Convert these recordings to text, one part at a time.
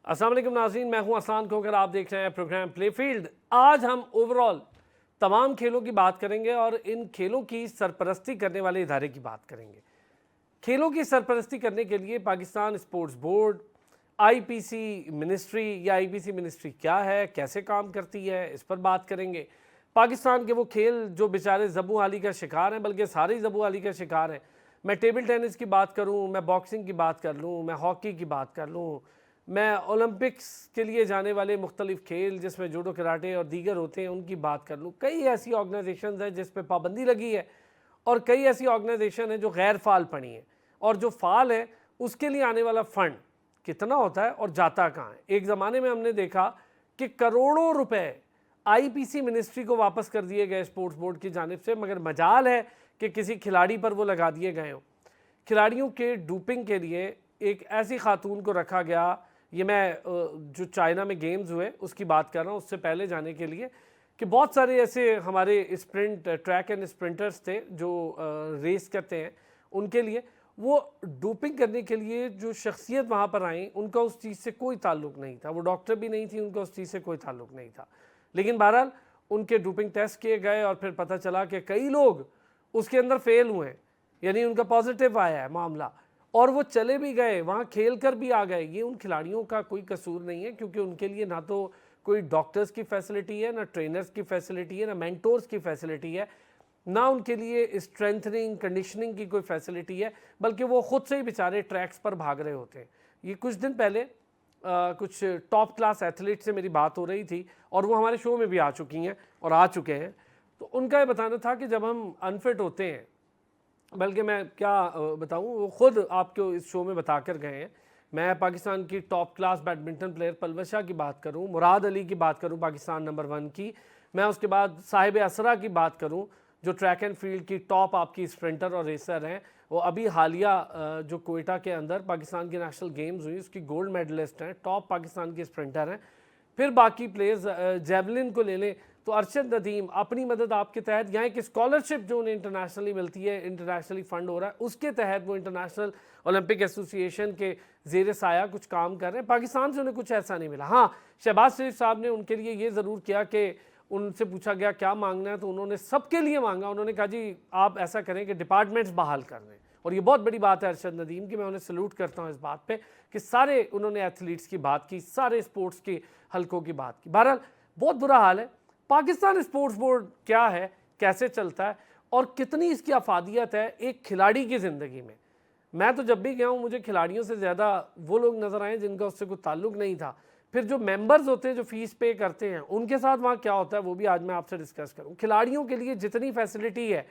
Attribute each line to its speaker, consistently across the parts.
Speaker 1: अस्सलाम वालेकुम नाज़रीन, मैं हूं असान खोकर। आप देख रहे हैं प्रोग्राम प्लेफील्ड। आज हम ओवरऑल तमाम खेलों की बात करेंगे और इन खेलों की सरपरस्ती करने वाले इदारे की बात करेंगे। खेलों की सरपरस्ती करने के लिए Pakistan sports board, IPC ministry या आईपीसी मिनिस्ट्री क्या है, कैसे काम करती है, इस पर बात करेंगे। पाकिस्तान के वो खेल जो बेचारे ज़बू आली का शिकार हैं, बल्कि सारे ज़बू आली का शिकार हैं। मैं टेबल टेनिस की बात करूं, मैं बॉक्सिंग की बात कर लूं, मैं हॉकी की बात कर लूं, मैं ओलंपिक्स के लिए जाने वाले मुख्तलिफ खेल जिसमें जूडो, कराटे और दीगर होते हैं उनकी बात कर लूँ। कई ऐसी ऑर्गेनाइजेशन हैं जिस पे पाबंदी लगी है और कई ऐसी ऑर्गेनाइजेशन हैं जो गैर फाल पड़ी हैं, और जो फाल है उसके लिए आने वाला फ़ंड कितना होता है और जाता कहाँ है। एक ज़माने में हमने देखा कि करोड़ों रुपए आईपीसी मिनिस्ट्री को वापस कर दिए गए स्पोर्ट्स बोर्ड की जानिब से, मगर मजाल है कि किसी खिलाड़ी पर वो लगा दिए गए हों। खिलाड़ियों के डोपिंग के लिए एक ऐसी खातून को रखा गया, ये मैं जो चाइना में गेम्स हुए उसकी बात कर रहा हूँ, उससे पहले जाने के लिए कि बहुत सारे ऐसे हमारे स्प्रिंट ट्रैक एंड स्प्रिंटर्स थे जो रेस करते हैं, उनके लिए वो डोपिंग करने के लिए जो शख्सियत वहाँ पर आई, उनका उस चीज़ से कोई ताल्लुक़ नहीं था। वो डॉक्टर भी नहीं थी, उनका उस चीज़ से कोई ताल्लुक़ नहीं था। लेकिन बहरहाल उनके डोपिंग टेस्ट किए गए और फिर पता चला कि कई लोग उसके अंदर फेल हुए हैं, यानी उनका पॉजिटिव आया है मामला, और वो चले भी गए, वहाँ खेल कर भी आ गए। ये उन खिलाड़ियों का कोई कसूर नहीं है, क्योंकि उनके लिए ना तो कोई डॉक्टर्स की फैसिलिटी है, ना ट्रेनर्स की फैसिलिटी है, ना मेंटोर्स की फैसिलिटी है, ना उनके लिए स्ट्रेंथनिंग कंडीशनिंग की कोई फैसिलिटी है, बल्कि वो खुद से ही बेचारे ट्रैक्स पर भाग रहे होते हैं। ये कुछ दिन पहले कुछ टॉप क्लास एथलीट से मेरी बात हो रही थी और वो हमारे शो में भी आ चुकी हैं और आ चुके हैं। तो उनका ये बताना था कि जब हम अनफिट होते हैं, बल्कि मैं क्या बताऊं, वो खुद आपको इस शो में बता कर गए हैं। मैं पाकिस्तान की टॉप क्लास बैडमिंटन प्लेयर पलवज शाह की बात करूं, मुराद अली की बात करूं पाकिस्तान नंबर 1 की, मैं उसके बाद साहिब असरा की बात करूं जो ट्रैक एंड फील्ड की टॉप आपकी स्प्रिंटर और रेसर हैं। वो अभी हालिया जो कोयटा के अंदर पाकिस्तान की नेशनल गेम्स हुई उसकी गोल्ड मेडलिस्ट हैं, टॉप पाकिस्तान की स्प्रिंटर हैं। फिर बाकी प्लेयर्स जेवलिन को ले लें तो अरशद नदीम अपनी मदद आपके तहत, यहाँ एक स्कॉलरशिप जो उन्हें इंटरनेशनली मिलती है, इंटरनेशनली फ़ंड हो रहा है, उसके तहत वो इंटरनेशनल ओलंपिक एसोसिएशन के ज़ेर साया कुछ काम कर रहे हैं। पाकिस्तान से उन्हें कुछ ऐसा नहीं मिला। हाँ, शहबाज शरीफ साहब ने उनके लिए ये ज़रूर किया कि उनसे पूछा गया क्या मांगना है, तो उन्होंने सबके लिए मांगा। उन्होंने कहा जी आप ऐसा करें कि डिपार्टमेंट्स बहाल कर दें, और ये बहुत बड़ी बात है अरशद नदीम की, मैं उन्हें सल्यूट करता हूँ इस बात पे कि सारे उन्होंने एथलीट्स की बात की, सारे स्पोर्ट्स के हलकों की बात की। बहरहाल बहुत बुरा हाल है। पाकिस्तान स्पोर्ट्स बोर्ड क्या है, कैसे चलता है और कितनी इसकी अफादियत है एक खिलाड़ी की ज़िंदगी में। मैं तो जब भी गया हूँ मुझे खिलाड़ियों से ज़्यादा वो लोग नज़र आए जिनका उससे कोई ताल्लुक़ नहीं था। फिर जो मेंबर्स होते हैं जो फ़ीस पे करते हैं, उनके साथ वहाँ क्या होता है वो भी आज मैं आपसे डिस्कस करूँ। खिलाड़ियों के लिए जितनी फैसिलिटी है,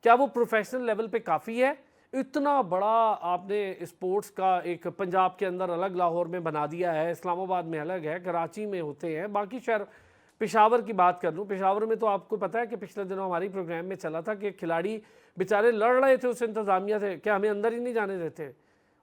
Speaker 1: क्या वो प्रोफेशनल लेवल पे काफ़ी है? इतना बड़ा आपने स्पोर्ट्स का एक पंजाब के अंदर अलग लाहौर में बना दिया है, इस्लामाबाद में अलग है, कराची में होते हैं, बाकी शहर, पेशावर की बात कर लूँ, पेशावर में तो आपको पता है कि पिछले दिनों हमारी प्रोग्राम में चला था कि खिलाड़ी बेचारे लड़ रहे थे उस इंतज़ामिया से कि हमें अंदर ही नहीं जाने देते,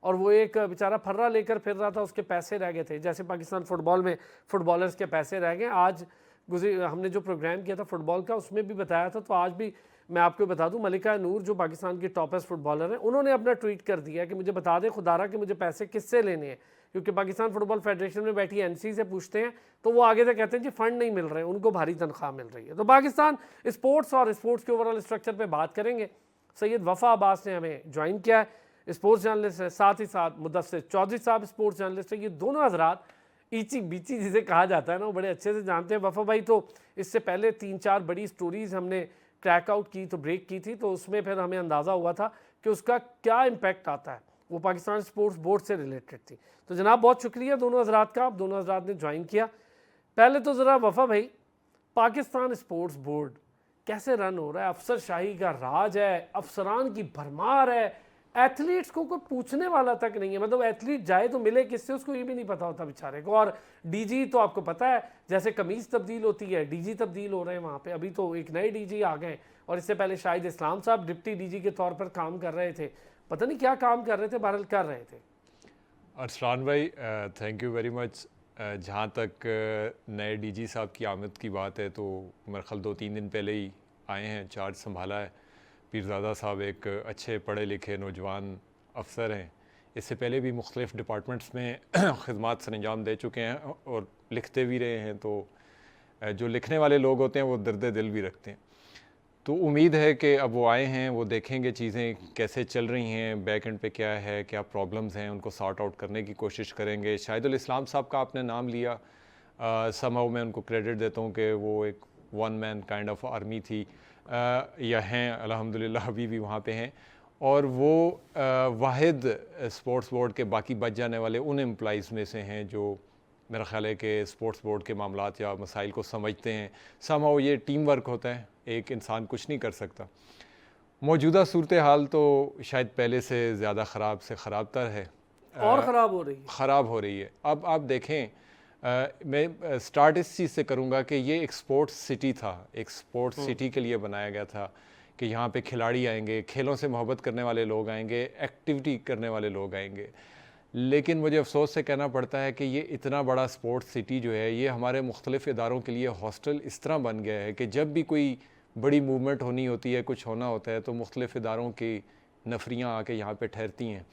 Speaker 1: और वो एक बेचारा फर्रा लेकर फिर रहा था, उसके पैसे रह गए थे। जैसे पाकिस्तान फुटबॉल में फुटबॉलर्स के पैसे रह गए। आज हमने जो प्रोग्राम किया था फुटबॉल का उसमें भी बताया था, तो आज भी मैं आपको बता दूं, मलिका नूर जो पाकिस्तान की टॉपेस्ट फुटबॉलर हैं, उन्होंने अपना ट्वीट कर दिया कि मुझे बता दें खुदारा कि मुझे पैसे किससे लेने हैं, क्योंकि पाकिस्तान फुटबॉल फेडरेशन में बैठी एनसी से पूछते हैं तो वो आगे से कहते हैं जी फंड नहीं मिल रहे हैं, उनको भारी तनख्वाह मिल रही है। तो पाकिस्तान स्पोर्ट्स और स्पोर्ट्स के ओवरऑल स्ट्रक्चर पर बात करेंगे। सैयद वफ़ा अब्बास ने हमें ज्वाइन किया है, स्पोर्ट्स जर्नलिस्ट है, साथ ही साथ मुदस्सिर चौधरी साहब स्पोर्ट्स जर्नलिस्ट है। ये दोनों हजरात ईची बीची जिसे कहा जाता है ना, वो बड़े अच्छे से जानते हैं। वफ़ा भाई तो इससे पहले 3-4 बड़ी स्टोरीज़ हमने क्रैक आउट की, तो ब्रेक की थी, तो उसमें फिर हमें अंदाज़ा हुआ था कि उसका क्या इम्पैक्ट आता है, वो पाकिस्तान स्पोर्ट्स बोर्ड से रिलेटेड थी। तो जनाब बहुत शुक्रिया दोनों हजरात का, आप दोनों हजरात ने ज्वाइन किया। पहले तो ज़रा वफ़ा भाई, पाकिस्तान स्पोर्ट्स बोर्ड कैसे रन हो रहा है? अफसर शाही का राज है, अफसरान की भरमार है, एथलीट्स को कोई पूछने वाला तक नहीं है। मतलब एथलीट जाए तो मिले किससे उसको ये भी नहीं पता होता बेचारे को। और डीजी तो आपको पता है जैसे कमीज़ तब्दील होती है, डीजी तब्दील हो रहे हैं वहाँ पे। अभी तो एक नए डीजी आ गए और इससे पहले शाहिद इस्लाम साहब डिप्टी डीजी के तौर पर काम कर रहे थे, पता नहीं क्या काम कर रहे थे, बहरहाल कर रहे थे।
Speaker 2: अरसलान भाई थैंक यू वेरी मच। जहाँ तक नए डीजी साहब की आमद की बात है तो मेरे ख्याल 2-3 दिन पहले ही आए हैं, चार्ज संभाला है। पीरज़ादा साहब एक अच्छे पढ़े लिखे नौजवान अफसर हैं। इससे पहले भी मुख्तलिफ़ डिपार्टमेंट्स में ख़िदमात सर अंजाम दे चुके हैं और लिखते भी रहे हैं। तो जो लिखने वाले लोग होते हैं वो दर्द दिल भी रखते हैं। तो उम्मीद है कि अब वो आए हैं, वो देखेंगे चीज़ें कैसे चल रही हैं, बैक एंड पे क्या है, क्या प्रॉब्लम्स हैं, उनको सॉर्ट आउट करने की कोशिश करेंगे। शाहिदुल इस्लाम साहब का आपने नाम लिया, समहाउ मैं उनको क्रेडिट देता हूँ कि वो एक one man kind of army थी, या हैं अल्हम्दुलिल्लाह अभी भी वहाँ पे हैं। और वो वाहिद स्पोर्ट्स बोर्ड के बाकी बच जाने वाले उन एम्प्लॉइज़ में से हैं जो मेरा ख़्याल है कि स्पोर्ट्स बोर्ड के मामलात या मसाइल को समझते हैं। समहाउ ये टीम वर्क होता है, एक इंसान कुछ नहीं कर सकता। मौजूदा सूरत हाल तो शायद पहले से ज़्यादा ख़राब से ख़राब तर है,
Speaker 1: और ख़राब हो रही है।
Speaker 2: ख़राब हो रही है। अब आप देखें, मैं स्टार्ट इस चीज़ से करूँगा कि ये एक स्पोर्ट्स सिटी था, एक स्पोर्ट्स सिटी के लिए बनाया गया था कि यहाँ पे खिलाड़ी आएंगे, खेलों से मोहब्बत करने वाले लोग आएंगे, एक्टिविटी करने वाले लोग आएंगे। लेकिन मुझे अफसोस से कहना पड़ता है कि ये इतना बड़ा स्पोर्ट्स सिटी जो है, ये हमारे मुख्तलिफ़ इदारों के लिए हॉस्टल इस तरह बन गया है कि जब भी कोई बड़ी मूवमेंट होनी होती है, कुछ होना होता है, तो मुख्तलिफ़ इदारों की नफरियाँ आके यहाँ पे ठहरती हैं।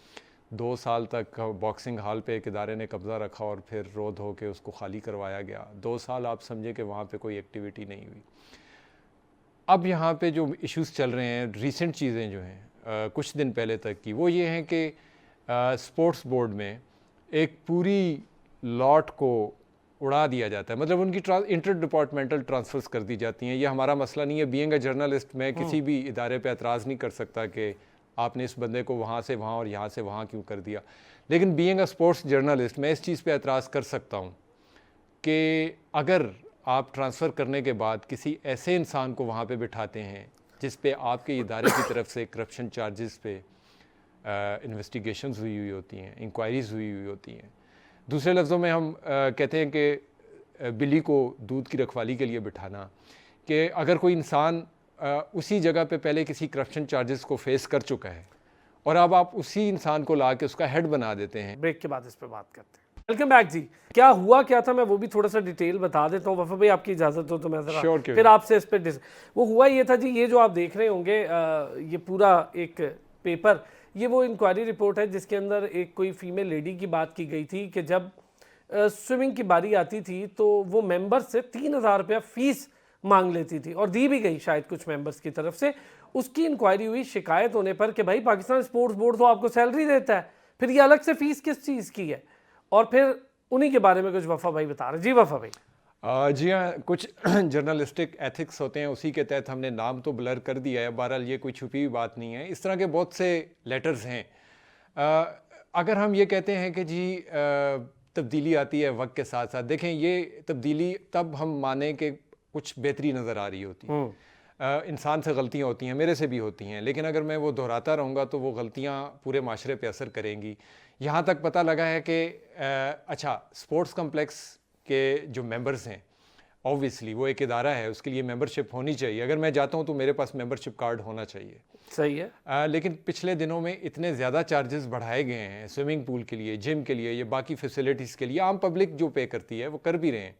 Speaker 2: 2 साल तक बॉक्सिंग हॉल पे एक इदारे ने कब्ज़ा रखा और फिर रो धो के उसको खाली करवाया गया। 2 साल आप समझे कि वहाँ पे कोई एक्टिविटी नहीं हुई। अब यहाँ पे जो इश्यूज़ चल रहे हैं, रीसेंट चीज़ें जो हैं कुछ दिन पहले तक की, वो ये हैं कि स्पोर्ट्स बोर्ड में एक पूरी लॉट को उड़ा दिया जाता है, मतलब उनकी इंटर डिपार्टमेंटल ट्रांसफ़र्स कर दी जाती हैं। ये हमारा मसला नहीं है। बीइंग अ जर्नलिस्ट, मैं किसी भी इदारे पे एतराज़ नहीं कर सकता कि आपने इस बंदे को वहाँ से वहाँ और यहाँ से वहाँ क्यों कर दिया। लेकिन बीइंग अ स्पोर्ट्स जर्नलिस्ट, मैं इस चीज़ पे एतराज़ कर सकता हूँ कि अगर आप ट्रांसफ़र करने के बाद किसी ऐसे इंसान को वहाँ पे बिठाते हैं जिस पे आपके इदारे की तरफ से करप्शन चार्जेस पे इन्वेस्टिगेशंस हुई होती हैं, इंक्वायरीज़ हुई होती हैं। दूसरे लफ्ज़ों में हम कहते हैं कि बिल्ली को दूध की रखवाली के लिए बिठाना, कि अगर कोई इंसान उसी जगह पे पहले किसी करप्शन चार्जेस को फेस कर चुका है और अब आप उसी इंसान को ला के उसका हेड बना देते हैं।
Speaker 1: ब्रेक के बाद इस पे बात करते हैं। वेलकम बैक जी। क्या हुआ क्या था, मैं वो भी थोड़ा सा डिटेल बता देता हूँ। वफा भाई आपकी इजाज़त हो तो मैं ज़रा फिर आपसे इस पर वो हुआ ये था जी, ये जो आप देख रहे होंगे ये पूरा एक पेपर, ये वो इंक्वायरी रिपोर्ट है जिसके अंदर एक कोई फीमेल लेडी की बात की गई थी कि जब स्विमिंग की बारी आती थी तो वो मेंबर से 3,000 रुपया फ़ीस मांग लेती थी और दी भी गई शायद कुछ मेंबर्स की तरफ से। उसकी इंक्वायरी हुई शिकायत होने पर कि भाई पाकिस्तान स्पोर्ट्स बोर्ड तो आपको सैलरी देता है, फिर ये अलग से फ़ीस किस चीज़ की है, और फिर उन्हीं के बारे में कुछ वफा भाई बता रहे। जी वफा भाई।
Speaker 2: जी हाँ, कुछ जर्नलिस्टिक एथिक्स होते हैं, उसी के तहत हमने नाम तो ब्लर कर दिया है। बहरहाल ये कोई छुपी हुई बात नहीं है। इस तरह के बहुत से लेटर्स हैं। अगर हम ये कहते हैं कि जी तब्दीली आती है वक्त के साथ साथ, देखें ये तब्दीली तब हम माने कि कुछ बेहतरी नज़र आ रही होती है। इंसान से गलतियाँ होती हैं, मेरे से भी होती हैं, लेकिन अगर मैं वो दोहराता रहूँगा तो वो गलतियाँ पूरे माशरे पे असर करेंगी। यहाँ तक पता लगा है कि अच्छा, स्पोर्ट्स कम्प्लेक्स के जो मेंबर्स हैं, ऑब्वियसली वो एक इदारा है, उसके लिए मेंबरशिप होनी चाहिए। अगर मैं जाता हूँ तो मेरे पास मेंबरशिप कार्ड होना चाहिए।
Speaker 1: सही है।
Speaker 2: लेकिन पिछले दिनों में इतने ज़्यादा चार्जेस बढ़ाए गए हैं स्विमिंग पूल के लिए, जिम के लिए, ये बाकी फैसिलिटीज़ के लिए, आम पब्लिक जो पे करती है वो कर भी रहे हैं।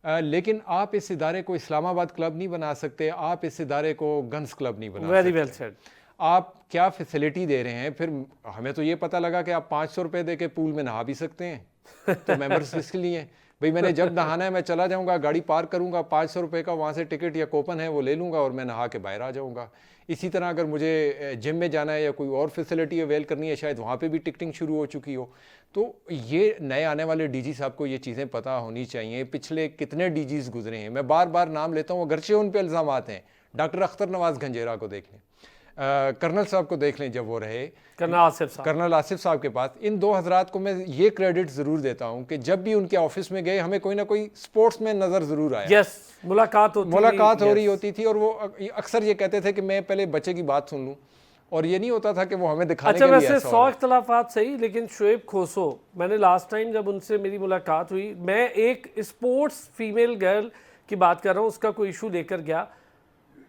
Speaker 2: लेकिन आप इस इदारे को इस्लामाबाद क्लब नहीं बना सकते, आप इस इदारे को गन्स क्लब नहीं बना सकते।
Speaker 1: Very well said.
Speaker 2: आप क्या फैसिलिटी दे रहे हैं? फिर हमें तो ये पता लगा कि आप 500 रुपये दे के पूल में नहा भी सकते हैं, तो मेंबर्स इसके लिए भाई मैंने जब नहाना है मैं चला जाऊंगा, गाड़ी पार्क करूंगा, 500 रुपये का वहाँ से टिकट या कूपन है वो ले लूँगा और मैं नहा के बाहर आ जाऊँगा। इसी तरह अगर मुझे जिम में जाना है या कोई और फैसिलिटी अवेल करनी है, शायद वहाँ पे भी टिकटिंग शुरू हो चुकी हो। तो ये नए आने वाले डीजी साहब को ये चीज़ें पता होनी चाहिए। पिछले कितने डीजीज़ गुजरे हैं, मैं बार बार नाम लेता हूँ, अगरचे उन पर इल्ज़ाम आते हैं। डॉक्टर अख्तर नवाज़ गंजेरा को देख लें, कर्नल साहब को देख लें जब वो रहे, कर्नल आसिफ साहब के पास। इन दो हजरात को मैं ये क्रेडिट ज़रूर देता हूँ कि जब भी उनके ऑफिस में गए हमें कोई ना कोई स्पोर्ट्स में नज़र ज़रूर आया।
Speaker 1: यस, मुलाकात
Speaker 2: हो रही होती थी और वो अक्सर ये कहते थे कि मैं पहले बच्चे की बात सुन लूँ, और ये नहीं होता था कि वो हमें दिखाने के लिए
Speaker 1: वैसे 100 इख्तलाफात सही, लेकिन शुएब खोसो, मैंने लास्ट टाइम जब उनसे मेरी मुलाकात हुई, मैं एक स्पोर्ट्स फीमेल गर्ल की बात कर रहा हूँ, उसका कोई इशू लेकर गया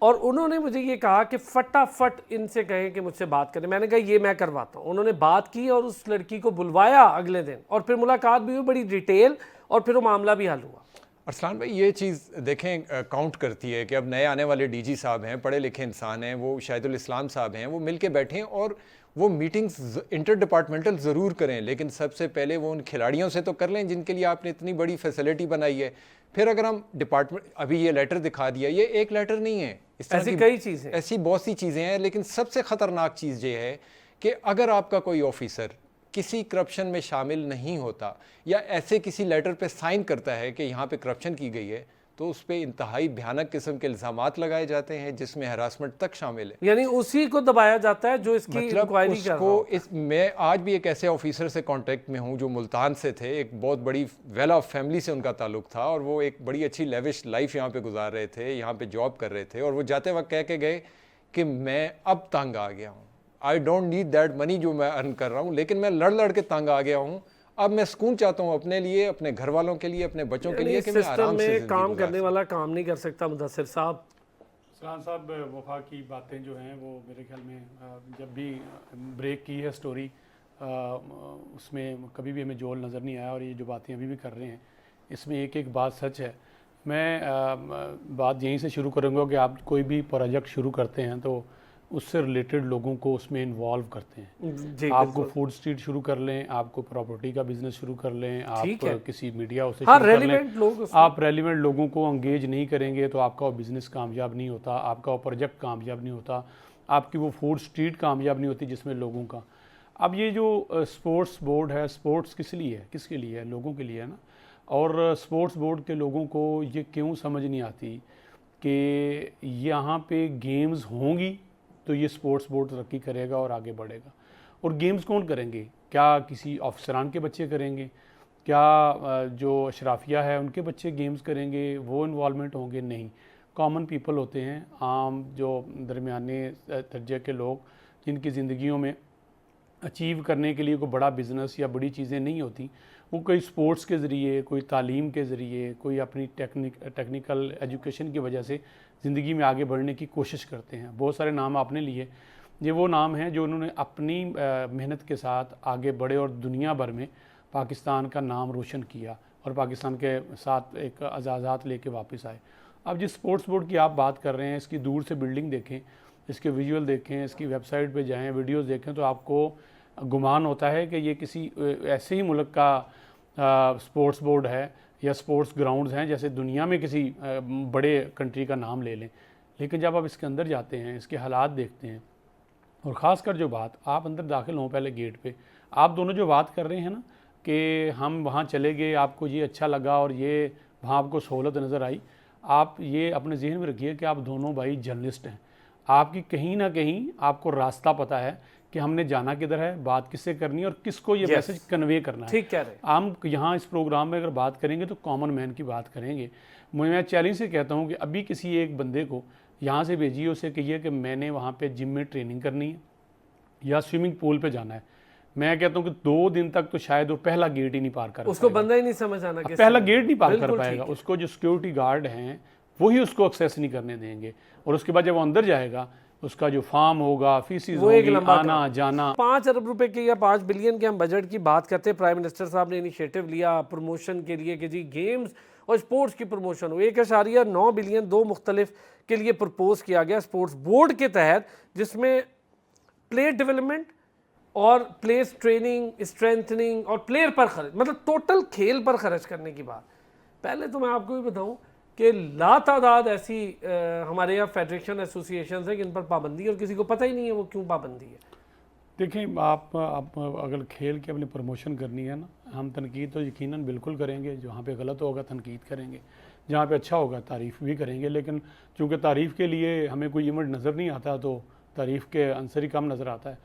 Speaker 1: और उन्होंने मुझे ये कहा कि फटाफट इनसे कहें कि मुझसे बात करें। मैंने कहा ये मैं करवाता हूँ। उन्होंने बात की और उस लड़की को बुलवाया अगले दिन, और फिर मुलाकात भी हुई बड़ी डिटेल, और फिर वो मामला भी हल हुआ।
Speaker 2: अरसलान भाई, ये चीज़ देखें काउंट करती है कि अब नए आने वाले डीजी साहब हैं, पढ़े लिखे इंसान हैं, वो शाहिदुल इस्लाम साहब हैं, वो मिल के बैठें और वो मीटिंग्स इंटर डिपार्टमेंटल ज़रूर करें, लेकिन सबसे पहले वो उन खिलाड़ियों से तो कर लें जिनके लिए आपने इतनी बड़ी फैसिलिटी बनाई है। फिर अगर हम डिपार्टमेंट, अभी ये लेटर दिखा दिया, ये एक लेटर नहीं है, इस तरह
Speaker 1: ऐसी
Speaker 2: की
Speaker 1: कई चीज़ें,
Speaker 2: ऐसी बहुत सी चीज़ें हैं। लेकिन सबसे ख़तरनाक चीज़ ये है कि अगर आपका कोई ऑफिसर किसी करप्शन में शामिल नहीं होता या ऐसे किसी लेटर पे साइन करता है कि यहाँ पे करप्शन की गई है, तो उस पर इंतहाई भयानक किस्म के इल्ज़ामात लगाए जाते हैं जिसमें हरासमेंट तक शामिल है।
Speaker 1: यानी उसी को दबाया जाता है जो इसकी
Speaker 2: मतलब
Speaker 1: इंक्वायरी कर रहा
Speaker 2: उसको
Speaker 1: होता है।
Speaker 2: मैं आज भी एक ऐसे ऑफिसर से कांटेक्ट में हूँ जो मुल्तान से थे, एक बहुत बड़ी वेल ऑफ फैमिली से उनका ताल्लुक था और वो एक बड़ी अच्छी लेविश लाइफ यहाँ पे गुजार रहे थे, यहाँ पे जॉब कर रहे थे, और वो जाते वक्त कह के गए कि मैं अब तंग आ गया हूँ, I don't need that money जो मैं अर्न कर रहा हूँ, लेकिन मैं लड़ लड़ के तंग आ गया हूँ। अब मैं सुकून चाहता हूँ अपने लिए, अपने घर वालों के लिए, अपने बच्चों के लिए कि मैं आराम से
Speaker 1: सिस्टम में काम करने वाला काम नहीं कर सकता। मुदस्सिर साहब,
Speaker 3: सलान साहब, वफा की बातें जो हैं वो मेरे ख्याल में जब भी ब्रेक की है स्टोरी, उसमें कभी भी हमें जोल नज़र नहीं आया, और ये जो बातें अभी भी कर रहे हैं इसमें एक एक बात सच है। मैं बात यहीं से शुरू करूँगा कि आप कोई भी प्रोजेक्ट शुरू करते हैं तो उससे रिलेटेड लोगों को उसमें इन्वॉल्व करते हैं।
Speaker 1: जी
Speaker 3: आपको फूड स्ट्रीट शुरू कर लें, आपको प्रॉपर्टी का बिजनेस शुरू कर लें, आप किसी मीडिया उसे
Speaker 1: हाँ,
Speaker 3: शुरू कर लें,
Speaker 1: रेलिवेंट लोग
Speaker 3: आप रेलिवेंट लोगों को एंगेज नहीं करेंगे तो आपका वो बिज़नेस कामयाब नहीं होता, आपका वो प्रोजेक्ट कामयाब नहीं होता, आपकी वो फूड स्ट्रीट कामयाब नहीं होती जिसमें लोगों का। अब ये जो स्पोर्ट्स बोर्ड है, स्पोर्ट्स किस लिए है, किसके लिए है? लोगों के लिए है ना। और स्पोर्ट्स बोर्ड के लोगों को ये क्यों समझ नहीं आती कि यहाँ पे गेम्स होंगी तो ये स्पोर्ट्स बोर्ड तरक्की करेगा और आगे बढ़ेगा। और गेम्स कौन करेंगे? क्या किसी अफसरान के बच्चे करेंगे? क्या जो अशराफिया है उनके बच्चे गेम्स करेंगे, वो इन्वॉल्वमेंट होंगे? नहीं, कॉमन पीपल होते हैं, आम जो दरमियाने दर्जे के लोग जिनकी ज़िंदगियों में अचीव करने के लिए कोई बड़ा बिज़नेस या बड़ी चीज़ें नहीं होती, वो कोई स्पोर्ट्स के ज़रिए, कोई तालीम के ज़रिए, कोई अपनी टेक्निकल एजुकेशन की वजह से ज़िंदगी में आगे बढ़ने की कोशिश करते हैं। बहुत सारे नाम आपने लिए, ये वो नाम हैं जो उन्होंने अपनी मेहनत के साथ आगे बढ़े और दुनिया भर में पाकिस्तान का नाम रोशन किया और पाकिस्तान के साथ एक एजाज़ात लेके वापस आए। अब जिस स्पोर्ट्स बोर्ड की आप बात कर रहे हैं, इसकी दूर से बिल्डिंग देखें, इसके विजुअल देखें, इसकी वेबसाइट पे जाएं, वीडियोस देखें, तो आपको गुमान होता है कि ये किसी ऐसे ही मुल्क का स्पोर्ट्स बोर्ड है या स्पोर्ट्स ग्राउंड्स हैं जैसे दुनिया में किसी बड़े कंट्री का नाम ले लें। लेकिन जब आप इसके अंदर जाते हैं, इसके हालात देखते हैं, और ख़ासकर जो बात, आप अंदर दाखिल हों पहले गेट पे, आप दोनों जो बात कर रहे हैं ना कि हम वहाँ चले गए, आपको ये अच्छा लगा और ये वहाँ आपको सहूलत नज़र आई, आप ये अपने जहन में रखिए कि आप दोनों भाई जर्नलिस्ट हैं। आपकी कहीं ना कहीं आपको रास्ता पता है कि हमने जाना किधर है, बात किससे करनी है और किसको ये मैसेज कन्वे करना है।
Speaker 1: ठीक कह रहे हैं।
Speaker 3: हम यहाँ इस प्रोग्राम में अगर बात करेंगे तो कॉमन मैन की बात करेंगे। मैं चैलेंज से कहता हूँ कि अभी किसी एक बंदे को यहाँ से भेजिए, उसे कहिए कि मैंने वहाँ पे जिम में ट्रेनिंग करनी है या स्विमिंग पूल पे जाना है, मैं कहता हूँ कि 2 दिन तक तो शायद वो पहला गेट ही नहीं पार कर
Speaker 1: उसको बंदा ही नहीं समझ आना,
Speaker 3: पहला गेट नहीं पार कर पाएगा। उसको जो सिक्योरिटी गार्ड हैं वही उसको एक्सेस नहीं करने देंगे, और उसके बाद जब वो अंदर जाएगा उसका जो फार्म होगा, फीसिस होगी, आना जाना।
Speaker 1: 5 अरब रुपए के या 5 बिलियन के हम बजट की बात करते हैं। प्राइम मिनिस्टर साहब ने इनिशिएटिव लिया प्रमोशन के लिए कि जी गेम्स और स्पोर्ट्स की प्रमोशन हो। 1.9 बिलियन 2 मुख्तलिफ के लिए प्रपोज किया गया स्पोर्ट्स बोर्ड के तहत, जिसमें प्लेयर डेवलपमेंट और प्लेस ट्रेनिंग, स्ट्रेंथनिंग और प्लेयर पर खर्च, मतलब टोटल खेल पर खर्च करने की बात। पहले तो मैं आपको भी बताऊं कि लातादाद ऐसी हमारे यहाँ फेडरेशन एसोसिएशन हैं जिन पर पाबंदी है और किसी को पता ही नहीं है वो क्यों पाबंदी है।
Speaker 3: देखिए, आप अगर खेल की अपनी प्रमोशन करनी है ना, हम तनकीद तो यकीनन बिल्कुल करेंगे, जहाँ पे गलत होगा तनकीद करेंगे, जहाँ पे अच्छा होगा तारीफ़ भी करेंगे। लेकिन चूँकि तारीफ़ के लिए हमें कोई इमेज नज़र नहीं आता तो तारीफ़ के आंसर ही कम नज़र आता है।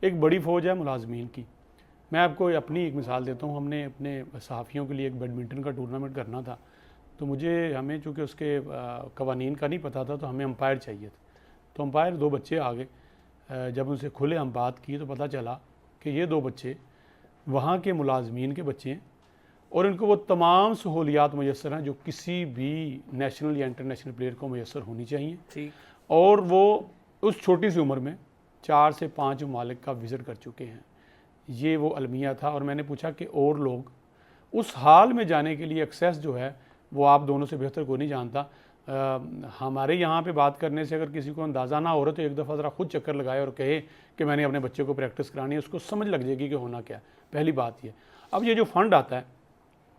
Speaker 3: एक बड़ी फ़ौज है मुलाजमीन की। मैं आपको अपनी एक मिसाल देता हूँ। हमने अपने सहाफ़ियों के लिए एक बैडमिंटन का टूर्नामेंट करना था, तो हमें चूँकि उसके कवानीन का नहीं पता था, तो हमें अंपायर चाहिए था। तो अंपायर 2 बच्चे आ गए। जब उनसे खुले हम बात की तो पता चला कि ये 2 बच्चे वहाँ के मुलाजमीन के बच्चे हैं और इनको वो तमाम सहूलियात मुयस्सर हैं जो किसी भी नेशनल या इंटरनेशनल प्लेयर को मुयस्सर होनी चाहिए।
Speaker 1: ठीक।
Speaker 3: और वो उस छोटी सी उम्र में 4 से 5 ममालिक का विज़िट कर चुके हैं। ये वो अलमिया था। और मैंने पूछा कि और लोग उस हाल में जाने के लिए एक्सेस जो है वो आप दोनों से बेहतर कोई नहीं जानता। हमारे यहाँ पे बात करने से अगर किसी को अंदाज़ा ना हो रहा तो एक दफ़ा ज़रा खुद चक्कर लगाए और कहे कि मैंने अपने बच्चे को प्रैक्टिस करानी है, उसको समझ लग जाएगी कि होना क्या है। पहली बात ये। अब ये जो फ़ंड आता है,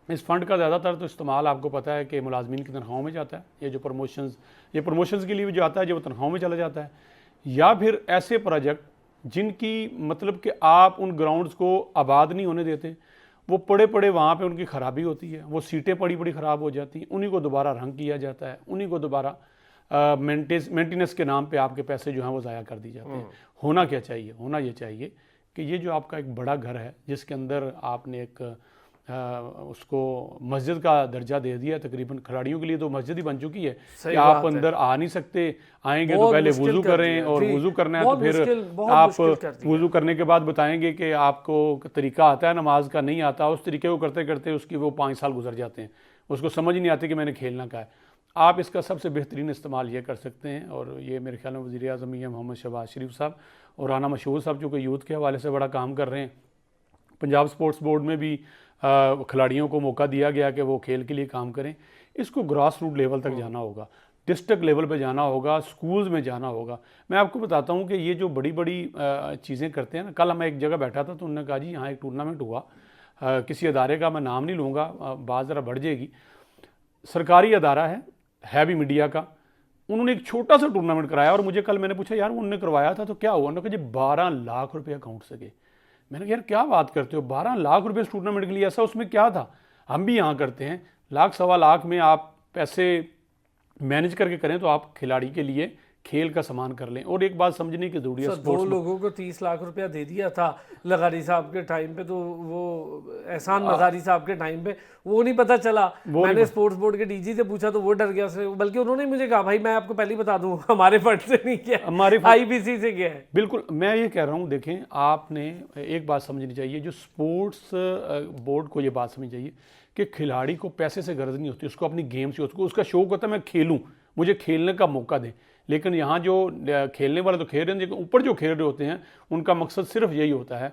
Speaker 3: इस फ़ंड का ज़्यादातर तो इस्तेमाल आपको पता है कि मुलाजमीन की तनख्वाहों में जाता है। ये जो प्रमोशंस के लिए भी जो आता है जो तनख्वाहों में चला जाता है, या फिर ऐसे प्रोजेक्ट जिनकी मतलब कि आप उन ग्राउंड्स को आबाद नहीं होने देते, वो पड़े पड़े वहाँ पे उनकी ख़राबी होती है, वो सीटें पड़ी पड़ी ख़राब हो जाती हैं, उन्हीं को दोबारा रंग किया जाता है, उन्हीं को दोबारा मेंटेनेंस के नाम पे आपके पैसे जो हैं वो ज़ाया कर दी जाते हैं। होना क्या चाहिए? होना ये चाहिए कि ये जो आपका एक बड़ा घर है जिसके अंदर आपने एक उसको मस्जिद का दर्जा दे दिया, तकरीबन खिलाड़ियों के लिए तो मस्जिद ही बन चुकी है कि आप अंदर आ नहीं सकते, आएंगे तो पहले वुजू करें, और वुजू करना है तो फिर आप वुजू करने के बाद बताएंगे कि आपको तरीका आता है नमाज का, नहीं आता, उस तरीके को करते करते उसकी वो 5 साल गुजर जाते हैं, उसको समझ ही नहीं आती कि मैंने खेलना क्या है। आप इसका सबसे बेहतरीन इस्तेमाल ये कर सकते हैं, और ये मेरे ख्याल में वज़ीर आज़म मोहम्मद शहबाज शरीफ साहब और राना मशहूर साहब जो कि यूथ के हवाले से बड़ा काम कर रहे हैं। पंजाब स्पोर्ट्स बोर्ड में भी खिलाड़ियों को मौका दिया गया कि वो खेल के लिए काम करें। इसको ग्रास रूट लेवल तक जाना होगा, डिस्ट्रिक्ट लेवल पे जाना होगा, स्कूल्स में जाना होगा। मैं आपको बताता हूँ कि ये जो बड़ी बड़ी चीज़ें करते हैं ना, कल मैं एक जगह बैठा था तो उन्होंने कहा जी यहाँ एक टूर्नामेंट हुआ, किसी अदारे का मैं नाम नहीं लूँगा, बात ज़रा बढ़ जाएगी, सरकारी अदारा है भी मीडिया का, उन्होंने एक छोटा सा टूर्नामेंट कराया। और मुझे कल मैंने पूछा यार उन्होंने करवाया था तो क्या हुआ? उन्होंने कहा जी 12 लाख रुपये अकाउंट से गए। मैंने कहा यार क्या बात करते हो, 12 लाख रुपए इस टूर्नामेंट के लिए, ऐसा उसमें क्या था? हम भी यहाँ करते हैं, लाख सवा लाख में आप पैसे मैनेज करके करें तो आप खिलाड़ी के लिए खेल का सामान कर लें। और एक बात समझने की जरूरी है,
Speaker 1: 2 लोगों को 30 लाख रुपया दे दिया था लगारी साहब के टाइम पे, तो वो एहसान मज़ारी साहब के टाइम पे वो नहीं पता चला। मैंने स्पोर्ट्स बोर्ड के डीजी से पूछा तो वो डर गया से, बल्कि उन्होंने मुझे कहा भाई मैं आपको पहले ही बता दूं हमारे फंड से नहीं किया, हमारे आईबीसी से किया है।
Speaker 3: बिल्कुल, मैं ये कह रहा हूँ, देखें आपने एक बात समझनी चाहिए, जो स्पोर्ट्स बोर्ड को ये बात समझनी चाहिए कि खिलाड़ी को पैसे से गर्ज नहीं होती, उसको अपनी गेम से, उसका शौक होता है मैं खेलूँ, मुझे खेलने का मौका दें। लेकिन यहाँ जो खेलने वाले तो खेल रहे हैं, लेकिन ऊपर जो खेल रहे होते हैं उनका मकसद सिर्फ यही होता है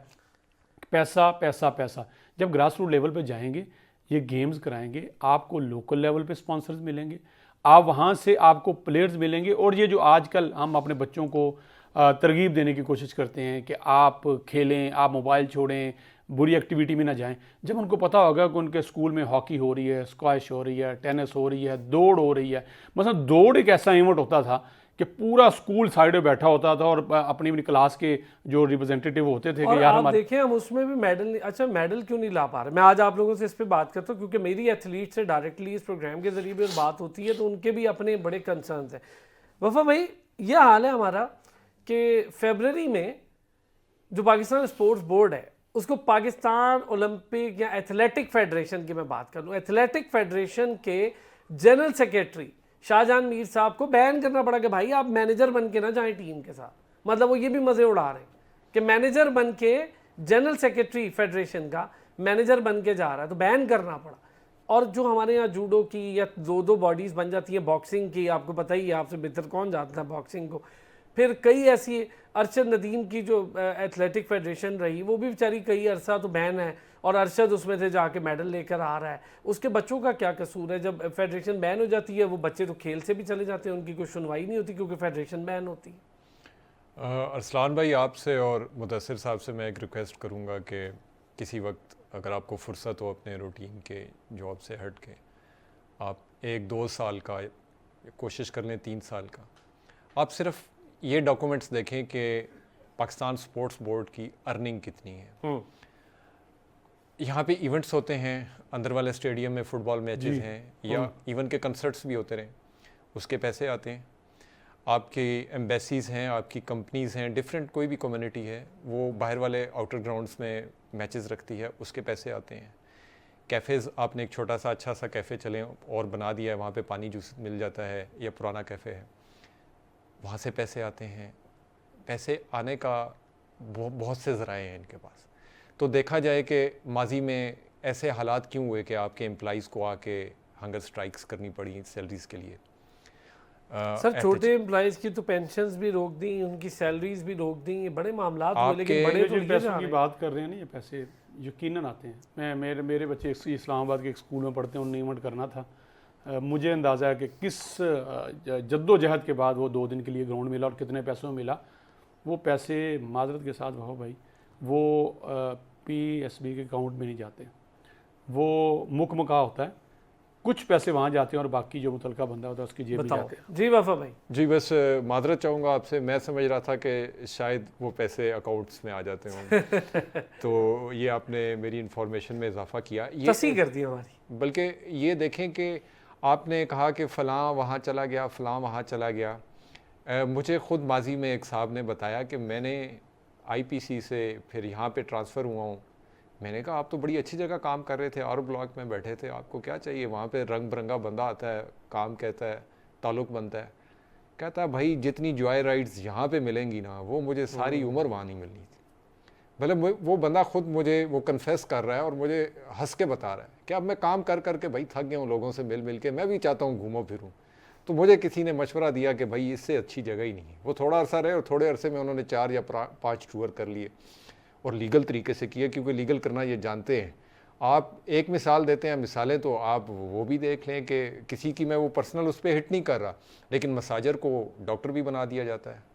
Speaker 3: पैसा पैसा पैसा। जब ग्रास रूट लेवल पे जाएंगे, ये गेम्स कराएंगे, आपको लोकल लेवल पे स्पॉन्सर्स मिलेंगे, आप वहाँ से आपको प्लेयर्स मिलेंगे। और ये जो आजकल हम अपने बच्चों को तरगीब देने की कोशिश करते हैं कि आप खेलें, आप मोबाइल छोड़ें, बुरी एक्टिविटी में ना जाएं, जब उनको पता होगा कि उनके स्कूल में हॉकी हो रही है, स्क्वैश हो रही है, टेनिस हो रही है, दौड़ हो रही है। मतलब दौड़ एक ऐसा इवेंट होता था कि पूरा स्कूल साइड में बैठा होता था और अपनी अपनी क्लास के जो रिप्रेजेंटेटिव होते थे कि यार हमारे
Speaker 1: देखें हम उसमें भी मेडल, अच्छा मेडल क्यों नहीं ला पा रहे। मैं आज आप लोगों से इस पे बात करता हूँ क्योंकि मेरी एथलीट से डायरेक्टली इस प्रोग्राम के जरिए भी बात होती है, तो उनके भी अपने बड़े कंसर्न्स हैं। वफा भाई, ये हाल है हमारा कि फरवरी में जो पाकिस्तान स्पोर्ट्स बोर्ड है उसको पाकिस्तान ओलंपिक या एथलेटिक फेडरेशन की मैं बात कर लूँ, एथलेटिक फेडरेशन के जनरल सेक्रेटरी शाहजहान मीर साहब को बैन करना पड़ा कि भाई आप मैनेजर बन के ना जाएं टीम के साथ। मतलब वो ये भी मज़े उड़ा रहे हैं कि मैनेजर बन के, जनरल सेक्रेटरी फेडरेशन का मैनेजर बन के जा रहा है, तो बैन करना पड़ा। और जो हमारे यहाँ जूडो की या 2-2 बॉडीज़ बन जाती है, बॉक्सिंग की आपको पता ही है, आपसे बेहतर कौन जानता है बॉक्सिंग को। फिर कई ऐसी अरशद नदीम की जो एथलेटिक फेडरेशन रही, वो भी बेचारी कई अरसा तो बैन है और अरशद उसमें से जाके मेडल लेकर आ रहा है। उसके बच्चों का क्या कसूर है? जब फेडरेशन बैन हो जाती है वो बच्चे तो खेल से भी चले जाते हैं, उनकी कोई सुनवाई नहीं होती क्योंकि फेडरेशन बैन होती है।
Speaker 2: अरसलान भाई, आपसे और मुदस्सिर साहब से मैं एक रिक्वेस्ट करूँगा कि किसी वक्त अगर आपको फुर्सत हो अपने रूटीन के जॉब से हट के, आप 1-2 साल का कोशिश कर लें, 3 साल का, आप सिर्फ ये डॉक्यूमेंट्स देखें कि पाकिस्तान स्पोर्ट्स बोर्ड की अर्निंग कितनी है। यहाँ पे इवेंट्स होते हैं, अंदर वाले स्टेडियम में फुटबॉल मैचेस हैं या इवन के कंसर्ट्स भी होते रहे, उसके पैसे आते हैं। आपके एम्बेसीज़ हैं, आपकी कंपनीज़ हैं, डिफरेंट कोई भी कम्युनिटी है वो बाहर वाले आउटर ग्राउंड्स में मैचेस रखती है, उसके पैसे आते हैं। कैफ़ेज़, आपने एक छोटा सा अच्छा सा कैफ़े चलें और बना दिया है, वहाँ पे पानी जूस मिल जाता है या पुराना कैफ़े है, वहाँ से पैसे आते हैं। पैसे आने का बहुत से ज़राए हैं इनके पास। तो देखा जाए कि माजी में ऐसे हालात क्यों हुए कि आपके एम्प्लॉइज़ को आके हंगर स्ट्राइक्स करनी पड़ी सैलरीज़ के लिए।
Speaker 1: सर छोटे एम्प्लॉइज़ की तो पेंशन्स भी रोक दी, उनकी सैलरीज भी रोक दी, ये बड़े मामला हुए। लेकिन बड़े
Speaker 3: जो पैसों की बात कर रहे हैं ना, ये पैसे यकीनन आते हैं। मेरे बच्चे इस्लामाबाद के एक स्कूल में पढ़ते हैं, उन्हें इवेंट करना था मुझे अंदाज़ा है कि किस जद्दोजहद के बाद वो 2 दिन के लिए ग्राउंड मिला और कितने पैसों में मिला। वो पैसे माजरत के साथ वहाँ भाई वो PSB के अकाउंट में नहीं जाते, वो मुकमका होता है, कुछ पैसे वहाँ जाते हैं और बाकी जो मुतलका बंदा होता है उसकी जेब में
Speaker 1: बताओ
Speaker 3: जाते हैं।
Speaker 1: जी वफा भाई।
Speaker 2: जी बस मादरत चाहूँगा आपसे, मैं समझ रहा था कि शायद वो पैसे अकाउंट्स में आ जाते होंगे तो ये आपने मेरी इन्फॉर्मेशन में इजाफा किया, ये
Speaker 1: तस्सीह कर दी हमारी।
Speaker 2: बल्कि ये देखें कि आपने कहा कि फ़लाँ वहाँ चला गया, फ़लाँ वहाँ चला गया। मुझे ख़ुद माजी में एक साहब ने बताया कि मैंने IPC से फिर यहाँ पे ट्रांसफ़र हुआ हूँ। मैंने कहा आप तो बड़ी अच्छी जगह काम कर रहे थे, और ब्लॉक में बैठे थे, आपको क्या चाहिए? वहाँ पे रंग बिरंगा बंदा आता है, काम कहता है, ताल्लुक़ बनता है। कहता है भाई जितनी जॉय राइड्स यहाँ पे मिलेंगी ना, वो मुझे सारी उम्र वहाँ नहीं मिलनी थी। मतलब वो बंदा खुद मुझे वो कन्फेस कर रहा है और मुझे हंस के बता रहा है कि अब मैं काम कर कर के भाई थक गया हूँ लोगों से मिल मिल के, मैं भी चाहता हूँ घूमो फिरूँ। तो मुझे किसी ने मशवरा दिया कि भाई इससे अच्छी जगह ही नहीं है। वो थोड़ा अरसा रहे और थोड़े अरसे में उन्होंने 4 या 5 टूर कर लिए और लीगल तरीके से किए, क्योंकि लीगल करना ये जानते हैं। आप एक मिसाल देते हैं, मिसालें तो आप वो भी देख लें कि किसी की, मैं वो पर्सनल उस पर हिट नहीं कर रहा, लेकिन मसाजर को डॉक्टर भी बना दिया जाता है।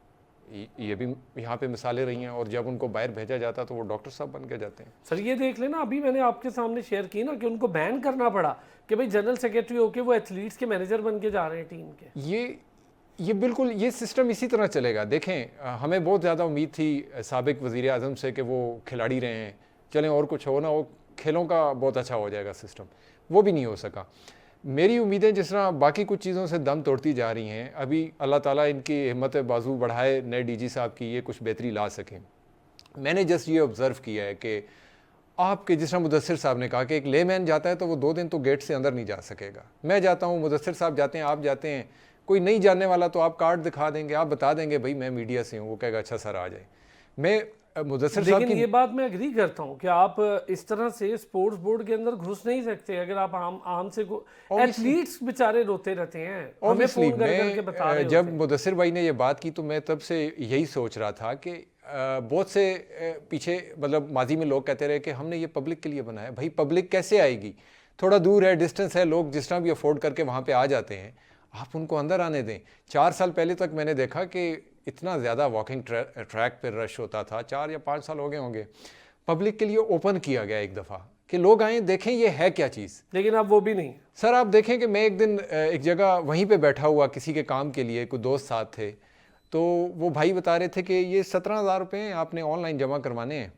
Speaker 2: ये भी यहाँ पे मिसालें रही हैं, और जब उनको बाहर भेजा जाता है तो वो डॉक्टर साहब बन के जाते हैं।
Speaker 1: सर ये देख लेना, अभी मैंने आपके सामने शेयर की ना कि उनको बैन करना पड़ा कि भाई जनरल सेक्रेटरी होके वो एथलीट्स के मैनेजर बन के जा रहे हैं टीम के।
Speaker 2: ये बिल्कुल ये सिस्टम इसी तरह चलेगा। देखें हमें बहुत ज़्यादा उम्मीद थी साबिक वज़ीर आज़म से कि वो खिलाड़ी रहे हैं, चलें और कुछ हो ना हो, खेलों का बहुत अच्छा हो जाएगा सिस्टम, वो भी नहीं हो सका। मेरी उम्मीदें जिस तरह बाकी कुछ चीज़ों से दम तोड़ती जा रही हैं, अभी अल्लाह ताला इनकी हिम्मत बाजू बढ़ाए, नए DG साहब की ये कुछ बेहतरी ला सकें। मैंने जस्ट ये ऑब्ज़र्व किया है कि आपके जिस तरह मुदस्सिर साहब ने कहा कि एक लेमैन जाता है तो वो 2 दिन तो गेट से अंदर नहीं जा सकेगा। मैं जाता हूँ, मुदस्सिर साहब जाते हैं, आप जाते हैं, कोई नहीं जानने वाला तो आप कार्ड दिखा देंगे, आप बता देंगे भाई मैं मीडिया से हूँ, वो कहेगा अच्छा सर आ जाए। मैं मुदस्सिर साहब
Speaker 1: लेकिन ये बात मैं एग्री करता हूँ कि आप इस तरह से स्पोर्ट्स बोर्ड के अंदर घुस नहीं सकते। अगर आप आम से एथलीट्स बेचारे रोते रहते हैं, हमें फोन कर करके बता रहे
Speaker 2: जब मुदस्सिर भाई ने ये बात की तो मैं तब से यही सोच रहा था कि बहुत से पीछे मतलब माजी में लोग कहते रहे कि हमने ये पब्लिक के लिए बनाया। भाई पब्लिक कैसे आएगी? थोड़ा दूर है, डिस्टेंस है, लोग जिस तरह भी अफोर्ड करके वहाँ पे आ जाते हैं, आप उनको अंदर आने दें। 4 साल पहले तक मैंने देखा कि इतना ज़्यादा वॉकिंग ट्रैक पर रश होता था, 4 या 5 साल हो गए होंगे। पब्लिक के लिए ओपन किया गया एक दफ़ा कि लोग आएँ देखें ये है क्या चीज़,
Speaker 1: लेकिन अब वो भी नहीं।
Speaker 2: सर आप देखें कि मैं एक दिन एक जगह वहीं पे बैठा हुआ किसी के काम के लिए, कोई दोस्त साथ थे, तो वो भाई बता रहे थे कि ये 17,000 रुपये आपने ऑनलाइन जमा करवाने हैं,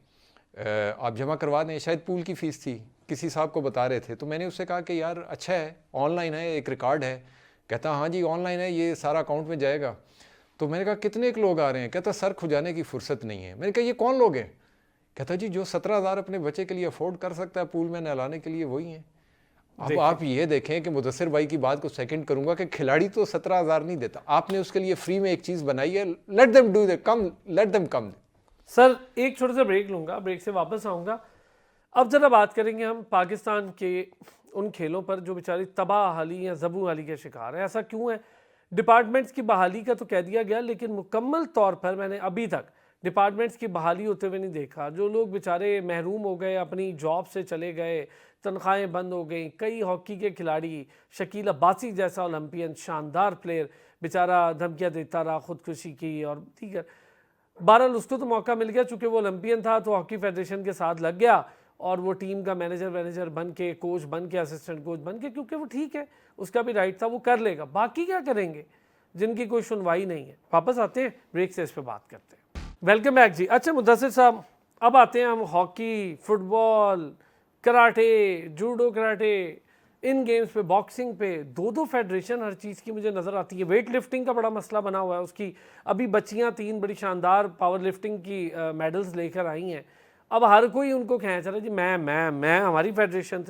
Speaker 2: आप जमा करवा दें। शायद पूल की फ़ीस थी, किसी साहब को बता रहे थे। तो मैंने उससे कहा कि यार अच्छा है, ऑनलाइन है, एक रिकॉर्ड है। कहता हाँ जी ऑनलाइन है, ये सारा अकाउंट में जाएगा। तो मैंने कहा कितने के लोग आ रहे हैं? कहता सर खुजाने की फुर्सत नहीं है। मैंने कहा ये कौन लोग हैं? कहता जी जो 17,000 अपने बच्चे के लिए अफोर्ड कर सकता है पूल में नहलाने के लिए, वही हैं। अब आप ये देखें कि मुदस्सिर भाई की बात को सेकंड करूंगा कि खिलाड़ी तो 17,000 नहीं देता, आपने उसके लिए फ्री में एक चीज़ बनाई है, let them do they come, let them come.
Speaker 1: Sir एक छोटा सा ब्रेक लूँगा, ब्रेक से वापस आऊँगा। अब ज़रा बात करेंगे हम पाकिस्तान के उन खेलों पर जो बेचारी तबाहाली या ज़बूहाली के शिकार है। ऐसा क्यों है? डिपार्टमेंट्स की बहाली का तो कह दिया गया, लेकिन मुकम्मल तौर पर मैंने अभी तक डिपार्टमेंट्स की बहाली होते हुए नहीं देखा। जो लोग बेचारे महरूम हो गए, अपनी जॉब से चले गए, तनख्वाहें बंद हो गई। कई हॉकी के खिलाड़ी, शकील अब्बासी जैसा ओलंपियन शानदार प्लेयर बेचारा धमकियाँ देता रहा, ख़ुदकुशी की और दीगर। बहरहाल उसको तो मौका मिल गया, चूँकि वो ओलंपियन था तो हॉकी फेडरेशन के साथ लग गया और वो टीम का मैनेजर बन के, कोच बन के, असिस्टेंट कोच बन के, क्योंकि वो ठीक है, उसका भी राइट था, वो कर लेगा। बाकी क्या करेंगे जिनकी कोई सुनवाई नहीं है? वापस आते हैं, ब्रेक से इस पर बात करते हैं। वेलकम बैक जी। अच्छा मुदस्सिर साहब, अब आते हैं हम hockey, football, karate, judo karate, इन गेम्स पे, बॉक्सिंग पे 2-2 फेडरेशन हर चीज़ की मुझे नज़र आती है। वेट लिफ्टिंग का बड़ा मसला बना हुआ है, उसकी अभी बच्चियाँ 3 बड़ी शानदार पावर लिफ्टिंग की मेडल्स लेकर आई हैं। अब हर कोई उनको खींच रहा है जी मैं हमारी फेडरेशन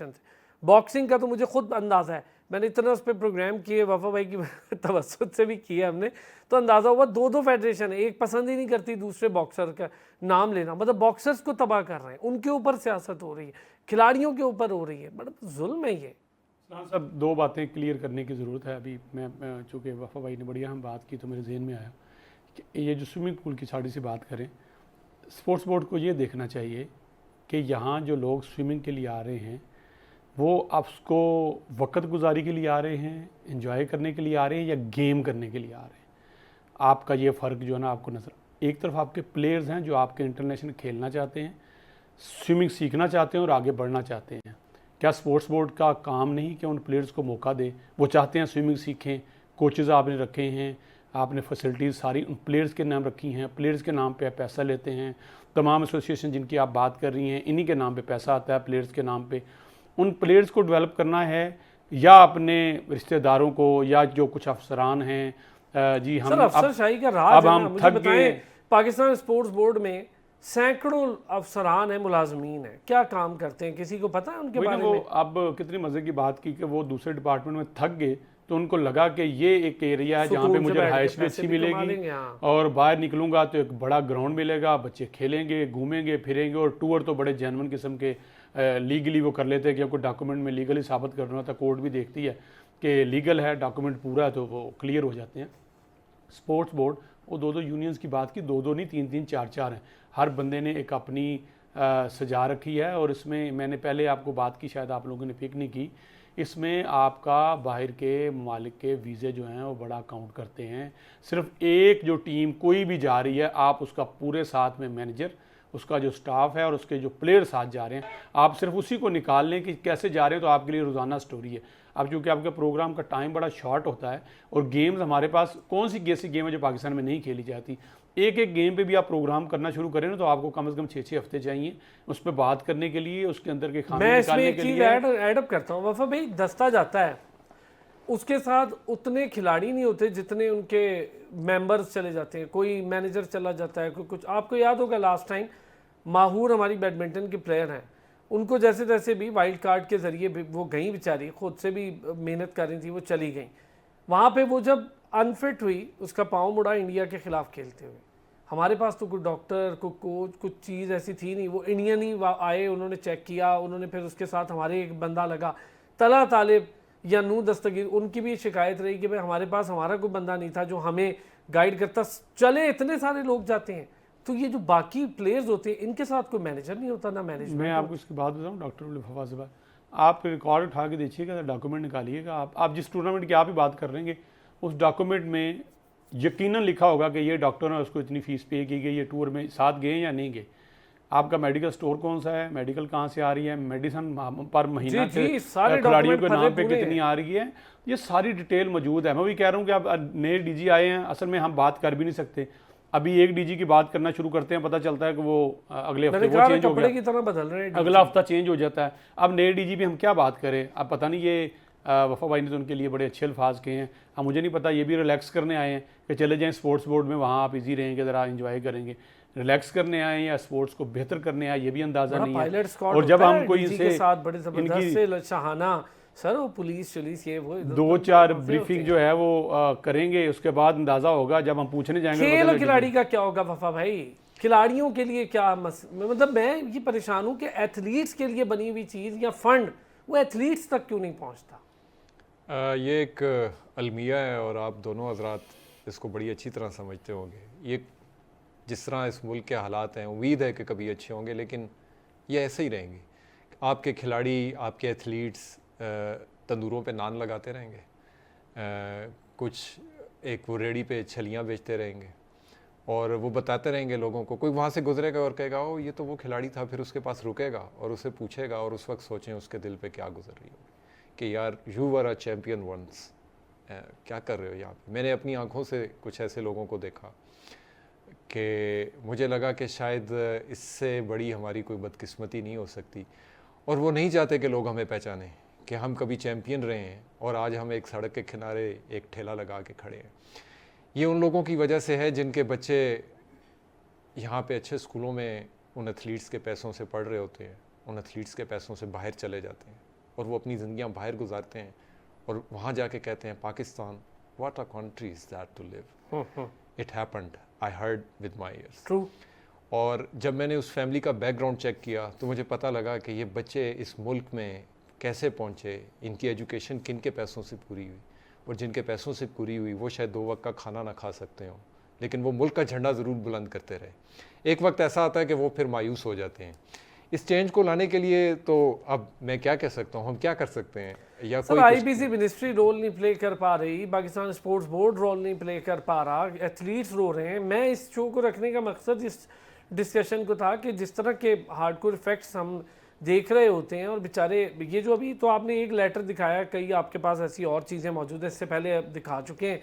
Speaker 1: थे। बॉक्सिंग का तो मुझे खुद अंदाज़ा है, मैंने इतना उस पर प्रोग्राम किए, वफा भाई की तवस्सुत से भी किया हमने, तो अंदाज़ा हुआ 2-2 फेडरेशन है। एक पसंद ही नहीं करती दूसरे बॉक्सर का नाम लेना, मतलब बॉक्सर्स को तबाह कर रहे हैं, उनके ऊपर सियासत हो रही है, खिलाड़ियों के ऊपर हो रही है, बड़ा जुल्म है ये।
Speaker 3: सब 2 बातें क्लियर करने की ज़रूरत है। अभी मैं चूँकि वफा भाई ने बढ़िया हम बात की तो मेरे जहन में आया कि ये जो स्विमिंग पूल की साड़ी से बात करें, स्पोर्ट्स बोर्ड को ये देखना चाहिए कि यहाँ जो लोग स्विमिंग के लिए आ रहे हैं वो आप उसको वक़्त गुजारी के लिए आ रहे हैं, एंजॉय करने के लिए आ रहे हैं, या गेम करने के लिए आ रहे हैं। आपका ये फ़र्क जो है ना आपको नज़र, एक तरफ आपके प्लेयर्स हैं जो आपके इंटरनेशनल खेलना चाहते हैं, स्विमिंग सीखना चाहते हैं और आगे बढ़ना चाहते हैं। क्या स्पोर्ट्स बोर्ड का काम नहीं कि उन प्लेयर्स को मौका दे? वो चाहते हैं स्विमिंग सीखें, कोचेस आपने रखे हैं, आपने फैसिलिटीज़ सारी उन प्लेयर्स के नाम रखी हैं, प्लेयर्स के नाम पे पैसा लेते हैं। तमाम एसोसिएशन जिनकी आप बात कर रही हैं, इन्हीं के नाम पे पैसा आता है, प्लेयर्स के नाम पे। उन प्लेयर्स को डेवलप करना है या अपने रिश्तेदारों को, या जो कुछ अफसरान हैं जी हम
Speaker 1: सर अफसरशाही का राज
Speaker 3: अब
Speaker 1: है
Speaker 3: हम
Speaker 1: ना, मुझे
Speaker 3: थक
Speaker 1: बताएं
Speaker 3: गए।
Speaker 1: पाकिस्तान स्पोर्ट्स बोर्ड में सैकड़ों अफसरान हैं, मुलाजमीन हैं, क्या काम करते हैं, किसी को पता है उनके
Speaker 3: वही ना,
Speaker 1: बारे
Speaker 3: वो
Speaker 1: में?
Speaker 3: अब कितनी मज़े की बात की कि वो दूसरे डिपार्टमेंट में थक गए, तो उनको लगा कि ये एक एरिया है जहाँ पे
Speaker 1: सुकून से
Speaker 3: मुझे
Speaker 1: बैठ के
Speaker 3: रहायश भी
Speaker 1: पैसे
Speaker 3: अच्छी
Speaker 1: भी कमा
Speaker 3: मिलेगी,
Speaker 1: लेंगे, हाँ।
Speaker 3: और बाहर निकलूंगा तो एक बड़ा ग्राउंड मिलेगा, बच्चे खेलेंगे, घूमेंगे फिरेंगे, और टूर तो बड़े जेन्युइन किस्म के लीगली वो कर लेते हैं कि उनको डॉक्यूमेंट में लीगली साबित करना होता है। कोर्ट भी देखती है कि लीगल है, डॉक्यूमेंट पूरा है, तो वो क्लियर हो जाते हैं। स्पोर्ट्स बोर्ड वो दो यूनियंस की बात की, दो नहीं, तीन चार हैं। हर बंदे ने एक अपनी सजा रखी है, और इसमें मैंने पहले आपको बात की, शायद आप लोगों ने पिक नहीं की, इसमें आपका बाहर के ममालिक के वीज़े जो हैं वो बड़ा काउंट करते हैं। सिर्फ एक जो टीम कोई भी जा रही है, आप उसका पूरे साथ में मैनेजर, उसका जो स्टाफ है और उसके जो प्लेयर साथ जा रहे हैं, आप सिर्फ उसी को निकाल लें कि कैसे जा रहे हैं, तो आपके लिए रोज़ाना स्टोरी है। अब चूँकि आपके प्रोग्राम का टाइम बड़ा शॉर्ट होता है, और गेम्स हमारे पास कौन सी ऐसी गेम है जो पाकिस्तान में नहीं खेली जाती, एक गेम पे भी आप प्रोग्राम करना शुरू करें ना, तो आपको कम से कम 6 हफ्ते चाहिए उस पर बात करने के लिए, उसके अंदर के खाने
Speaker 1: मैं इसमें
Speaker 3: निकालने
Speaker 1: एक
Speaker 3: के
Speaker 1: चीज़
Speaker 3: लिए।
Speaker 1: ऐड अप करता हूँ वफा भाई, दस्ता जाता है, उसके साथ उतने खिलाड़ी नहीं होते जितने उनके मेंबर्स चले जाते हैं, कोई मैनेजर चला जाता है, कोई कुछ। आपको याद होगा लास्ट टाइम माहूर हमारी बैडमिंटन के प्लेयर हैं, उनको जैसे तैसे भी वाइल्ड कार्ड के ज़रिए वो गई बेचारी, खुद से भी मेहनत कर रही थी, वो चली गई। वहाँ पे वो जब अनफिट हुई, उसका पाँव मुड़ा इंडिया के खिलाफ खेलते हुए। हमारे पास तो कोई डॉक्टर, कोई कोच, कुछ चीज़ ऐसी थी नहीं, वो इंडियन ही आए, उन्होंने चेक किया, उन्होंने फिर उसके साथ हमारे एक बंदा लगा, तला तालिब या नू दस्तगीर, उनकी भी शिकायत रही कि भाई हमारे पास हमारा कोई बंदा नहीं था जो हमें गाइड करता। चले इतने सारे लोग जाते हैं, तो ये जो बाकी प्लेयर्स होते हैं इनके साथ कोई मैनेजर नहीं होता ना मैनेजमेंट।
Speaker 3: मैं आपको इसकी बात बताऊँ डॉक्टर लिफाफा साहब, आप रिकॉर्ड उठा के देखिएगा, डॉक्यूमेंट निकालिएगा, आप जिस टूर्नामेंट की आप ही बात कर रहे हैं, उस डॉक्यूमेंट में यकीनन लिखा होगा कि ये डॉक्टर ने उसको इतनी फ़ीस पे की गई, ये टूर में साथ गए या नहीं गए, आपका मेडिकल स्टोर कौन सा है, मेडिकल कहाँ से आ रही है, मेडिसिन पर महीना खिलाड़ियों के नाम पे कितनी आ रही है, ये सारी डिटेल मौजूद है। मैं भी कह रहा हूँ कि अब नए डीजी आए हैं, असल में हम बात कर भी नहीं सकते, अभी एक डीजी की बात करना शुरू करते हैं, पता चलता है कि वो अगले हफ्ते वो चेंज हो गया,
Speaker 1: की तरह बदल रहे हैं,
Speaker 3: अगला हफ्ता चेंज हो जाता है। अब नए डीजी भी हम क्या बात करें, अब पता नहीं, ये वफा भाई ने तो उनके लिए बड़े अच्छे अल्फाज कहे हैं, अब मुझे नहीं पता, ये भी रिलैक्स करने आए हैं कि चले जाएं स्पोर्ट्स बोर्ड में, वहाँ आप इजी रहेंगे, ज़रा इंजॉय करेंगे, रिलैक्स करने आए हैं या स्पोर्ट्स को बेहतर करने आए, ये भी अंदाज़ा नहीं है। और जब हम कोई इनसे
Speaker 1: बड़े जबरदस्त से शहाना सर, वो पुलिस ये वो
Speaker 3: 2-4 ब्रीफिंग जो है वो करेंगे, उसके बाद अंदाजा होगा जब हम पूछने जाएंगे।
Speaker 1: खेल खिलाड़ी का क्या होगा वफा भाई, खिलाड़ियों के लिए क्या मतलब मैं ये परेशान हूँ कि एथलीट्स के लिए बनी हुई चीज़ या फंड वो एथलीट्स तक क्यों नहीं पहुँचता।
Speaker 2: ये एक अलमिया है और आप दोनों हजरात इसको बड़ी अच्छी तरह समझते होंगे। ये जिस तरह इस मुल्क के हालात हैं, उम्मीद है कि कभी अच्छे होंगे, लेकिन ये ऐसे ही रहेंगे। आपके खिलाड़ी, आपके एथलीट्स तंदूरों पे नान लगाते रहेंगे, कुछ एक वो रेडी पे छलियाँ बेचते रहेंगे, और वो बताते रहेंगे लोगों को। कोई वहाँ से गुजरेगा और कहेगा ओ ये तो वो खिलाड़ी था, फिर उसके पास रुकेगा और उससे पूछेगा, और उस वक्त सोचें उसके दिल पे क्या गुजर रही होगी कि यार you were a champion once, क्या कर रहे हो यहाँ पे। मैंने अपनी आंखों से कुछ ऐसे लोगों को देखा कि मुझे लगा कि शायद इससे बड़ी हमारी कोई बदकिस्मती नहीं हो सकती, और वो नहीं चाहते कि लोग हमें पहचानें कि हम कभी चैम्पियन रहे हैं और आज हम एक सड़क के किनारे एक ठेला लगा के खड़े हैं। ये उन लोगों की वजह से है जिनके बच्चे यहाँ पे अच्छे स्कूलों में उन एथलीट्स के पैसों से पढ़ रहे होते हैं, उन एथलीट्स के पैसों से बाहर चले जाते हैं और वो अपनी ज़िंदगियाँ बाहर गुजारते हैं, और वहाँ जाके कहते हैं Pakistan, what a country is that to live, it happened, I heard with my ears.
Speaker 1: True.
Speaker 2: और जब मैंने उस फैमिली का बैकग्राउंड चेक किया तो मुझे पता लगा कि ये बच्चे इस मुल्क में कैसे पहुँचे, इनकी एजुकेशन किन के पैसों से पूरी हुई, और जिनके पैसों से पूरी हुई वो शायद 2 वक्त का खाना ना खा सकते हों, लेकिन वो मुल्क का झंडा ज़रूर बुलंद करते रहे। एक वक्त ऐसा आता है कि वो फिर मायूस हो जाते हैं। इस चेंज को लाने के लिए तो अब मैं क्या कह सकता हूँ, हम क्या कर सकते हैं? या
Speaker 1: सर
Speaker 2: कोई
Speaker 1: आईपीसी मिनिस्ट्री रोल नहीं प्ले कर पा रही, पाकिस्तान स्पोर्ट्स बोर्ड रोल नहीं प्ले कर पा रहा, एथलीट्स रो रहे हैं। मैं इस शो को रखने का मकसद इस डिस्कशन को था कि जिस तरह के हार्डकोर इफेक्ट्स हम देख रहे होते हैं और बेचारे ये जो अभी तो आपने एक लेटर दिखाया, कई आपके पास ऐसी और चीज़ें मौजूद हैं, इससे पहले आप दिखा चुके हैं,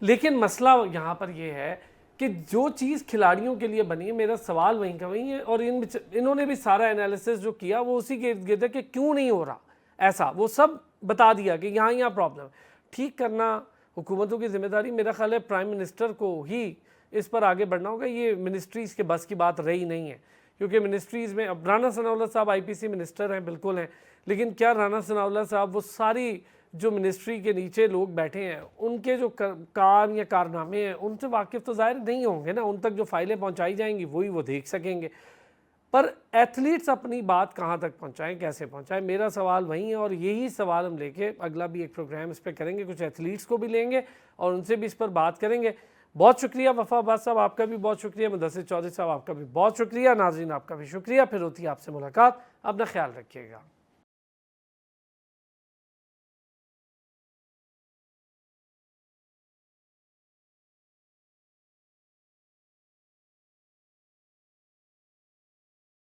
Speaker 1: लेकिन मसला यहाँ पर यह है कि जो चीज़ खिलाड़ियों के लिए बनी है, मेरा सवाल वहीं का वहीं है। और इन्होंने भी सारा एनालिसिस जो किया वो उसी के इर्द गिर्द है कि क्यों नहीं हो रहा ऐसा, वो सब बता दिया कि यहाँ प्रॉब्लम ठीक करना हुकूमतों की जिम्मेदारी। मेरा ख्याल है प्राइम मिनिस्टर को ही इस पर आगे बढ़ना होगा, ये मिनिस्ट्रीज़ के बस की बात रही नहीं है, क्योंकि मिनिस्ट्रीज़ में अब राना सनाउल्लाह साहब आईपीसी मिनिस्टर हैं, बिल्कुल हैं, लेकिन क्या राना सनाउल्लाह साहब वो सारी जो मिनिस्ट्री के नीचे लोग बैठे हैं उनके जो काम या कारनामे हैं उनसे वाकिफ़ तो ज़ाहिर नहीं होंगे ना, उन तक जो फाइलें पहुंचाई जाएंगी वही वो देख सकेंगे। पर एथलीट्स अपनी बात कहाँ तक पहुंचाएं, कैसे पहुंचाएं, मेरा सवाल वही है। और यही सवाल हम लेके अगला भी एक प्रोग्राम इस पर करेंगे, कुछ एथलीट्स को भी लेंगे और उनसे भी इस पर बात करेंगे। बहुत शुक्रिया वफा अब्बास साहब, आपका भी बहुत शुक्रिया। मुदस्सिर चौधरी साहब, आपका भी बहुत शुक्रिया। नाज़रीन, आपका भी शुक्रिया। फिर होती है आपसे मुलाकात, अपना ख्याल रखिएगा।